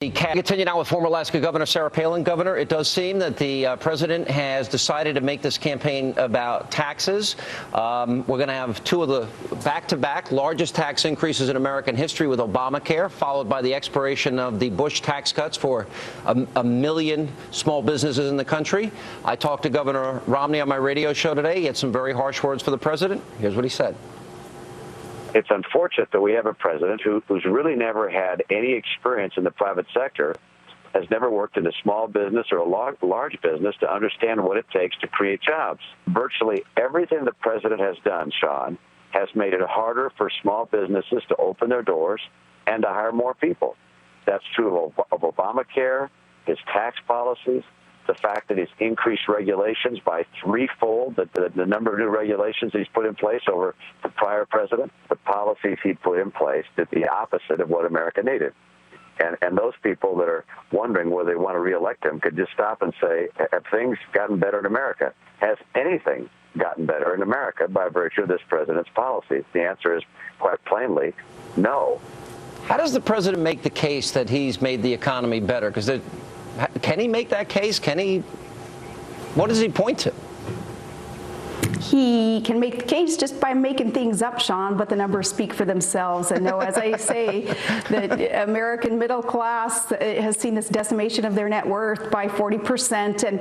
Continue now with former Alaska Governor Sarah Palin. Governor, it does seem that the president has decided to make this campaign about taxes. We're going to have two of the back-to-back largest tax increases in American history with Obamacare, followed by the expiration of the Bush tax cuts for a million small businesses in the country. I talked to Governor Romney on my radio show today. He had some very harsh words for the president. Here's what he said. It's unfortunate that we have a president who's really never had any experience in the private sector, has never worked in a small business or a large business to understand what it takes to create jobs. Virtually everything the president has done, Sean, has made it harder for small businesses to open their doors and to hire more people. That's true of Obamacare, his tax policies, the fact that he's increased regulations by threefold, the number of new regulations he's put in place over the prior president, the policies he put in place did the opposite of what America needed. And those people that are wondering whether they want to reelect him could just stop and say, have things gotten better in America? Has anything gotten better in America by virtue of this president's policies? The answer is quite plainly no. How does the president make the case that he's made the economy better? Because can he make that case? What does he point to? He can make the case just by making things up, Sean, but the numbers speak for themselves. And no, as I say, the American middle class has seen this decimation of their net worth by 40%. And,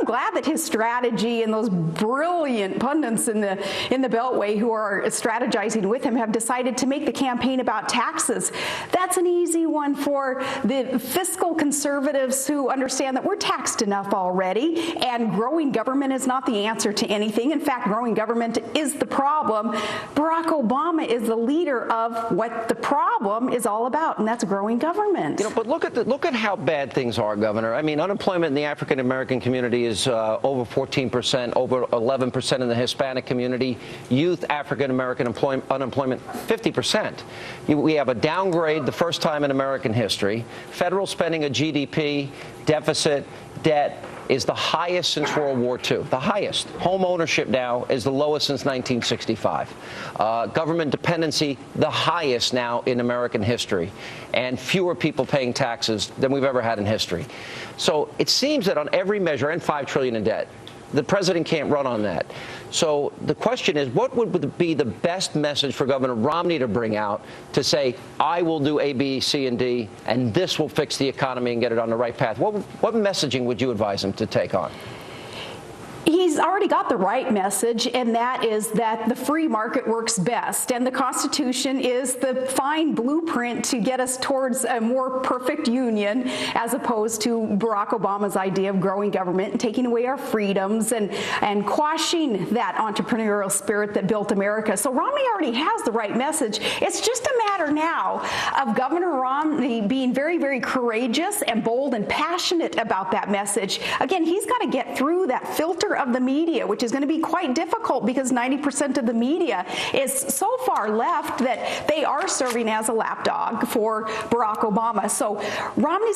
I'm glad that his strategy and those brilliant pundits in the Beltway who are strategizing with him have decided to make the campaign about taxes. That's an easy one for the fiscal conservatives who understand that we're taxed enough already, and growing government is not the answer to anything. In fact, growing government is the problem. Barack Obama is the leader of what the problem is all about, and that's growing government. But look at how bad things are, Governor. I mean, unemployment in the African American community is over 14%, over 11% in the Hispanic community. Youth African American unemployment 50%. We have a downgrade, the first time in American history. Federal spending of GDP, deficit, debt is the highest since World War II, the highest. Home ownership now is the lowest since 1965. Government dependency, the highest now in American history, and fewer people paying taxes than we've ever had in history. So it seems that on every measure, and $5 trillion in debt, the president can't run on that. So the question is, what would be the best message for Governor Romney to bring out to say, I will do A, B, C, and D, and this will fix the economy and get it on the right path? What messaging would you advise him to take on? He's already got the right message, and that is that the free market works best, and the Constitution is the fine blueprint to get us towards a more perfect union, as opposed to Barack Obama's idea of growing government and taking away our freedoms and quashing that entrepreneurial spirit that built America. So Romney already has the right message. It's just a matter now of Governor Romney being very, very courageous and bold and passionate about that message. Again, he's got to get through that filter of the media, which is going to be quite difficult because 90% of the media is so far left that they are serving as a lapdog for Barack Obama. So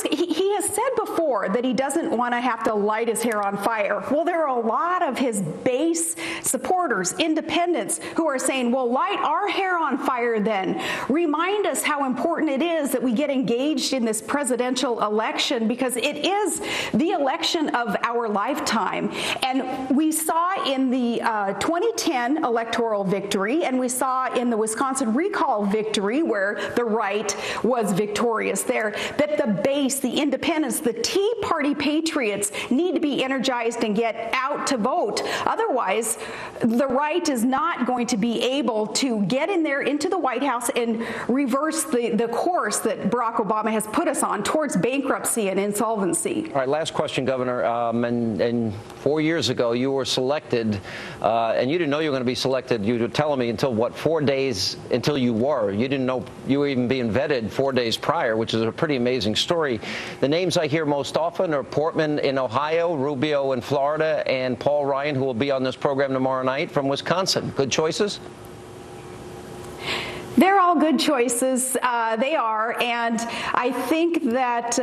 he has said before that he doesn't want to have to light his hair on fire. Well, there are a lot of his base supporters, independents, who are saying, well, light our hair on fire then. Remind us how important it is that we get engaged in this presidential election, because it is the election of our lifetime. And we saw in the 2010 electoral victory, and we saw in the Wisconsin recall victory, where the right was victorious there, that the base, the independents, the Tea Party patriots need to be energized and get out to vote. Otherwise, the right is not going to be able to get in there into the White House and reverse the course that Barack Obama has put us on towards bankruptcy and insolvency. All right, last question, Governor. And 4 years ago, you were selected, and you didn't know you were going to be selected. You were telling me until, 4 days until you were. You didn't know you were even being vetted 4 days prior, which is a pretty amazing story. The names I hear most often are Portman in Ohio, Rubio in Florida, and Paul Ryan, who will be on this program tomorrow night, from Wisconsin. Good choices? They're all good choices. They are. And I think that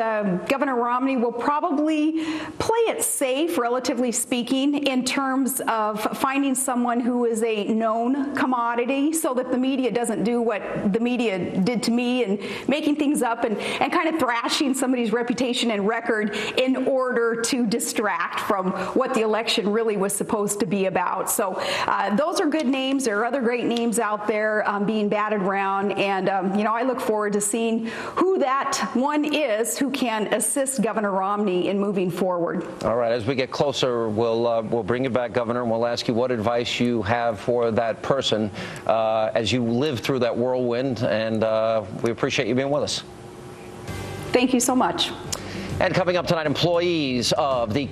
Governor Romney will probably play it safe, relatively speaking, in terms of finding someone who is a known commodity so that the media doesn't do what the media did to me and making things up and kind of thrashing somebody's reputation and record in order to distract from what the election really was supposed to be about. So those are good names. There are other great names out there being batted around, and I look forward to seeing who that one is who can assist Governor Romney in moving forward. All right, as we get closer, we'll bring you back, Governor, and we'll ask you what advice you have for that person as you live through that whirlwind, and we appreciate you being with us. Thank you so much. And coming up tonight, employees of the